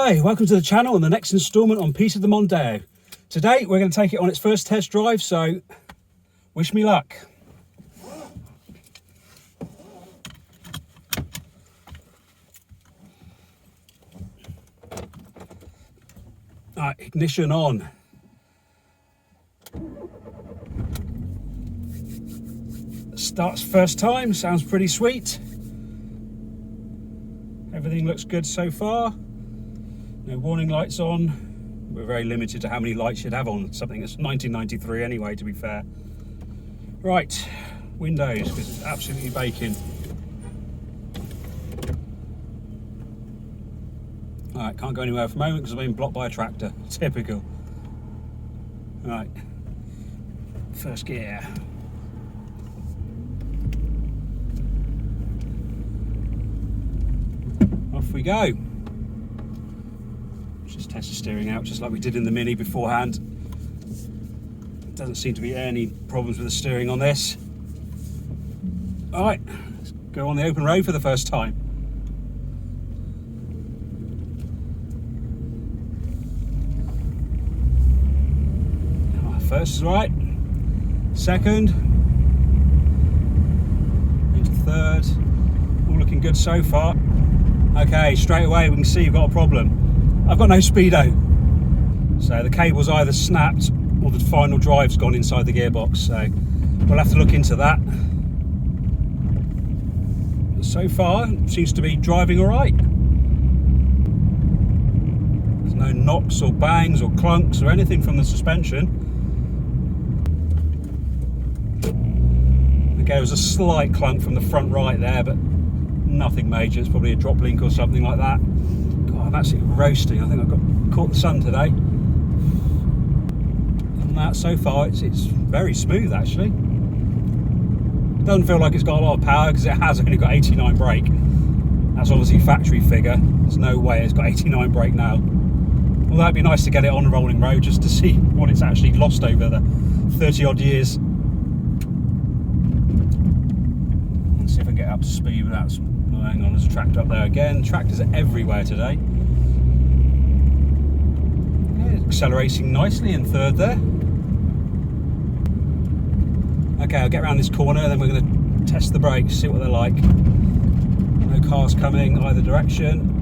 Hi, welcome to the channel and the next instalment on Piece of the Mondeo. Today we're going to take it on its first test drive, so wish me luck. Alright, ignition on. Starts first time, sounds pretty sweet. Everything looks good so far. No warning lights on. We're very limited to how many lights you'd have on something that's 1993 anyway, to be fair. Right, windows, because it's absolutely baking. Alright, can't go anywhere for the moment because I'm being blocked by a tractor. Typical. Right, first gear. Off we go. Just test the steering out just like we did in the Mini beforehand. Doesn't seem to be any problems with the steering on this. Alright, let's go on the open road for the first time. First is right, second, into third, all looking good so far. Okay, straight away we can see you've got a problem. I've got no speedo, so the cable's either snapped or the final drive's gone inside the gearbox, so we'll have to look into that. So far, it seems to be driving all right. There's no knocks or bangs or clunks or anything from the suspension. There was a slight clunk from the front right there, but nothing major. It's probably a drop link or something like that. God, I'm absolutely roasting. I think I've caught the sun today. And that so far, it's very smooth actually. Doesn't feel like it's got a lot of power because it has only got 89 brake. That's obviously factory figure. There's no way it's got 89 brake now. Well, that'd be nice to get it on a rolling road just to see what it's actually lost over the 30 odd years. See if I can get up to speed without. Oh, hang on, there's a tractor up there again. Tractors are everywhere today. Yeah, accelerating nicely in third there. Okay, I'll get around this corner and then we're going to test the brakes, see what they're like. No cars coming either direction.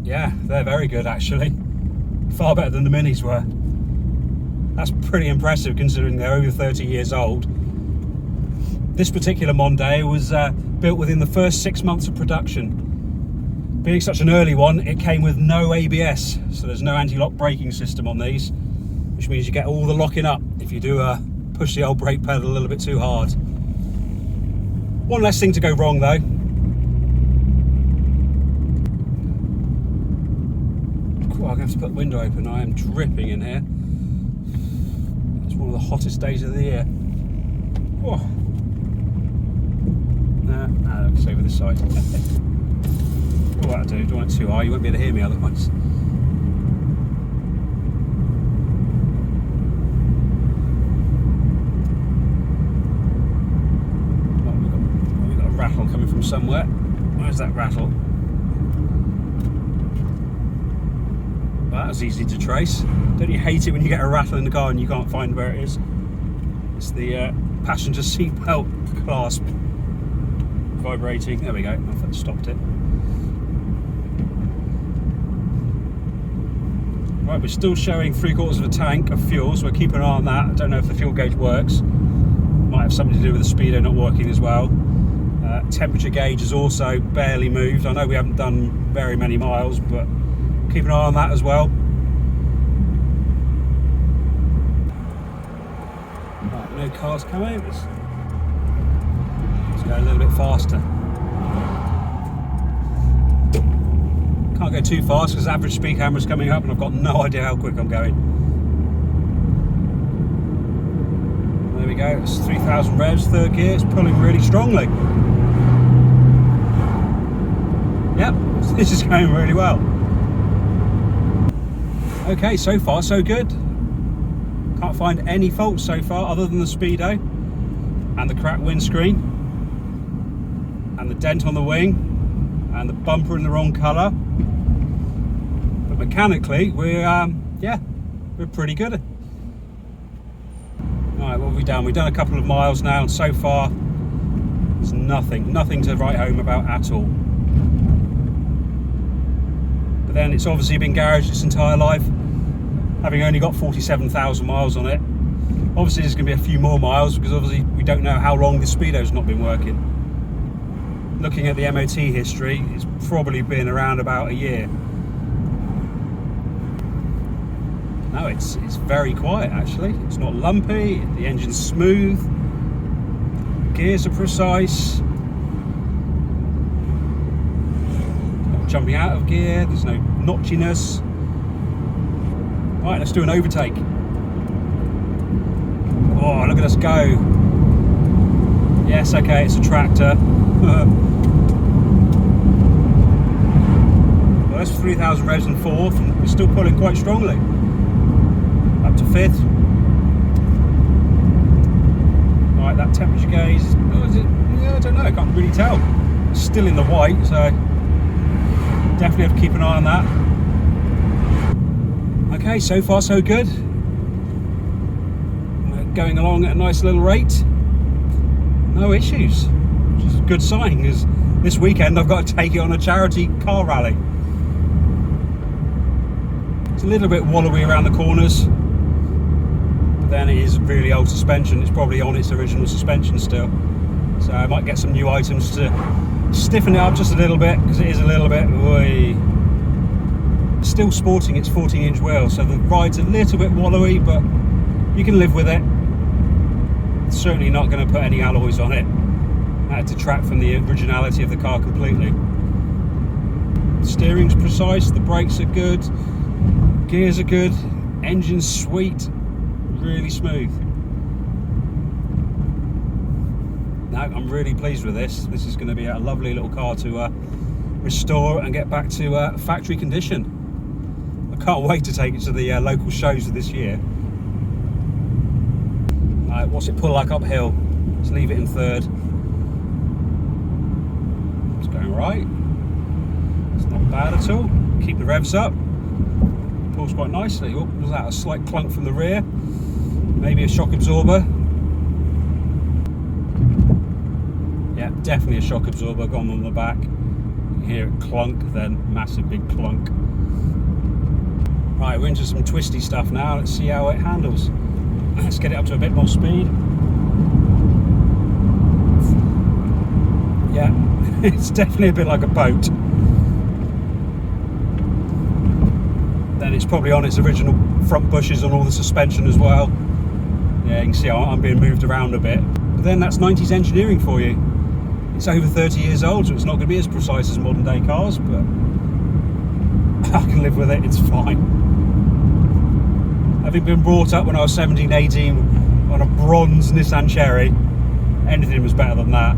Yeah, they're very good actually. Far better than the Minis were. That's pretty impressive considering they're over 30 years old. This particular Mondeo was built within the first 6 months of production. Being such an early one, it came with no ABS, so there's no anti-lock braking system on these, which means you get all the locking up if you do push the old brake pedal a little bit too hard. One less thing to go wrong though. Cool, I'm going to have to put the window open. I am dripping in here. It's one of the hottest days of the year. Whoa. Let's over this side. Oh, that'll do. Don't want it too high, you won't be able to hear me otherwise. Oh, we've got a rattle coming from somewhere. Where's that rattle? Well, that was easy to trace. Don't you hate it when you get a rattle in the car and you can't find where it is? It's the passenger seat belt clasp. Vibrating. There we go. I've stopped it. Right, we're still showing 3/4 of a tank of fuel, so we're keeping an eye on that. I don't know if the fuel gauge works. Might have something to do with the speedo not working as well. Temperature gauge has also barely moved. I know we haven't done very many miles, but keep an eye on that as well. Right, no cars coming. Let's go a little bit faster. Can't go too fast because average speed camera's coming up and I've got no idea how quick I'm going. There we go, it's 3,000 revs, third gear, it's pulling really strongly. Yep, this is going really well. Okay, so far so good. Can't find any faults so far other than the speedo and the cracked windscreen and the dent on the wing and the bumper in the wrong colour. But mechanically, we're pretty good. Alright, what have we done? We've done a couple of miles now, and so far there's nothing to write home about at all. But then it's obviously been garaged its entire life, having only got 47,000 miles on it. Obviously there's going to be a few more miles, because obviously we don't know how long the speedo's not been working. Looking at the MOT history, it's probably been around about a year. No, it's very quiet actually. It's not lumpy, the engine's smooth, gears are precise, not jumping out of gear, there's no notchiness. Right, let's do an overtake. Oh, look at us go. Yes, okay, it's a tractor. Well, that's 3,000 revs in fourth, and we're still pulling quite strongly. Up to fifth. Right, that temperature gauge, is it? Yeah, I don't know, I can't really tell. It's still in the white, so definitely have to keep an eye on that. Okay, so far so good. We're going along at a nice little rate. No issues, which is a good sign, because this weekend I've got to take it on a charity car rally. It's a little bit wallowy around the corners, but then it is really old suspension. It's probably on its original suspension still, so I might get some new items to stiffen it up just a little bit, because it is a little bit still sporting its 14-inch wheel, so the ride's a little bit wallowy, but you can live with it. Certainly not going to put any alloys on it. That would detract from the originality of the car completely. Steering's precise, the brakes are good, gears are good, engine's sweet, really smooth. No, I'm really pleased with this. This is going to be a lovely little car to restore and get back to factory condition. I can't wait to take it to the local shows of this year. What's it pull like uphill? Let's leave it in third. It's going right. It's not bad at all. Keep the revs up. Pulls quite nicely. Oh, was that a slight clunk from the rear? Maybe a shock absorber. Yeah, definitely a shock absorber gone on the back. You hear it clunk, then massive big clunk. Right, we're into some twisty stuff now. Let's see how it handles. Let's get it up to a bit more speed. Yeah, it's definitely a bit like a boat. Then it's probably on its original front bushes on all the suspension as well. Yeah, you can see I'm being moved around a bit. But then that's 90s engineering for you. It's over 30 years old, so it's not going to be as precise as modern day cars, but I can live with it, it's fine. Having been brought up when I was 17, 18 on a bronze Nissan Cherry, anything was better than that.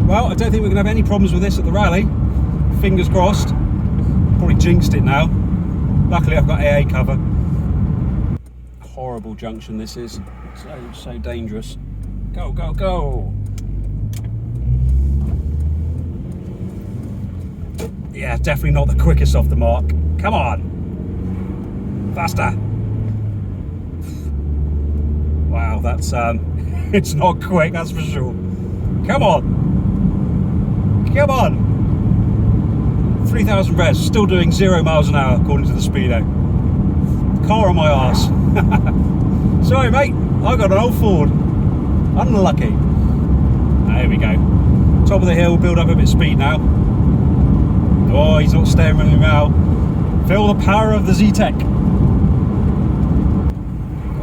Well, I don't think we're going to have any problems with this at the rally. Fingers crossed. Probably jinxed it now. Luckily I've got AA cover. Horrible junction this is. So dangerous. Go, go, go! Yeah, definitely not the quickest off the mark. Come on! Faster! Wow, that's it's not quick, that's for sure. Come on! Come on! 3,000 revs, still doing 0 miles an hour according to the speedo. Car on my arse. Sorry mate, I got an old Ford. Unlucky. There we go. Top of the hill, build up a bit of speed now. Oh, he's not staring at me now. Feel the power of the Z-Tech.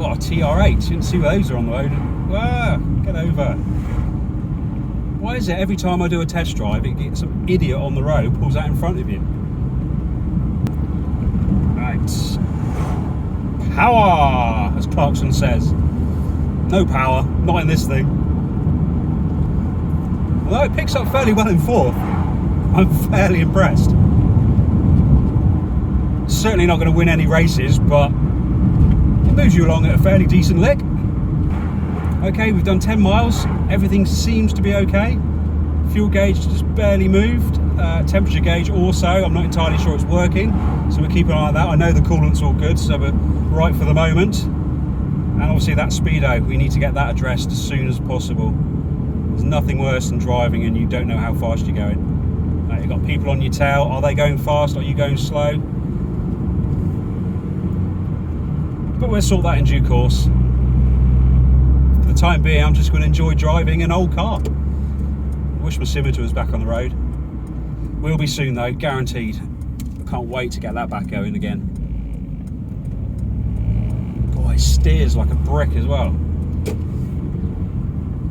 Oh, TR8. You didn't see those are on the road. Ah, get over. Why is it every time I do a test drive, it gets some idiot on the road pulls out in front of you? Right. Power, as Clarkson says. No power, not in this thing. Although it picks up fairly well in fourth, I'm fairly impressed. Certainly not going to win any races, but it moves you along at a fairly decent lick. Okay, we've done 10 miles. Everything seems to be okay. Fuel gauge just barely moved. Temperature gauge also, I'm not entirely sure it's working, so we're keeping an eye on that. I know the coolant's all good, so we're right for the moment. And obviously that speedo, we need to get that addressed as soon as possible. There's nothing worse than driving and you don't know how fast you're going. You've got people on your tail. Are they going fast? Are you going slow? But we'll sort that in due course. For the time being, I'm just going to enjoy driving an old car. I wish my scimitar was back on the road. Will be soon though, guaranteed. I can't wait to get that back going again. Boy, it steers like a brick as well.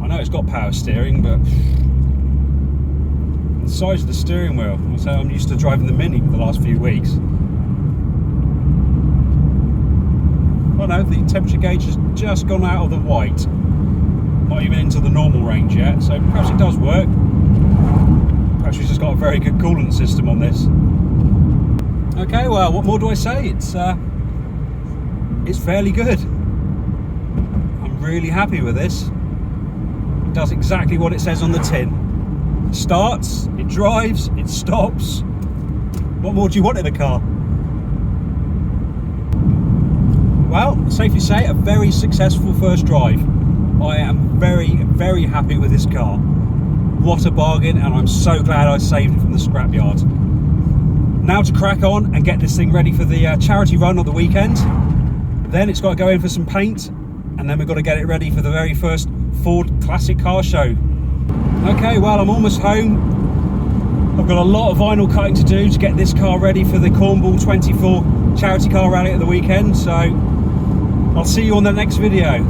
I know it's got power steering, but the size of the steering wheel. So I'm used to driving the Mini for the last few weeks. Oh no, the temperature gauge has just gone out of the white. Not even into the normal range yet, so perhaps it does work. Perhaps we've just got a very good coolant system on this. Okay, well, what more do I say? It's fairly good. I'm really happy with this. It does exactly what it says on the tin. It starts, it drives, it stops. What more do you want in a car? Well, safely say, a very successful first drive. I am very, very happy with this car. What a bargain, and I'm so glad I saved it from the scrapyard. Now to crack on and get this thing ready for the charity run on the weekend. Then it's got to go in for some paint, and then we've got to get it ready for the very first Ford Classic Car Show. Okay, well, I'm almost home. I've got a lot of vinyl cutting to do to get this car ready for the Cornball24 Charity Car Rally at the weekend, so I'll see you on the next video.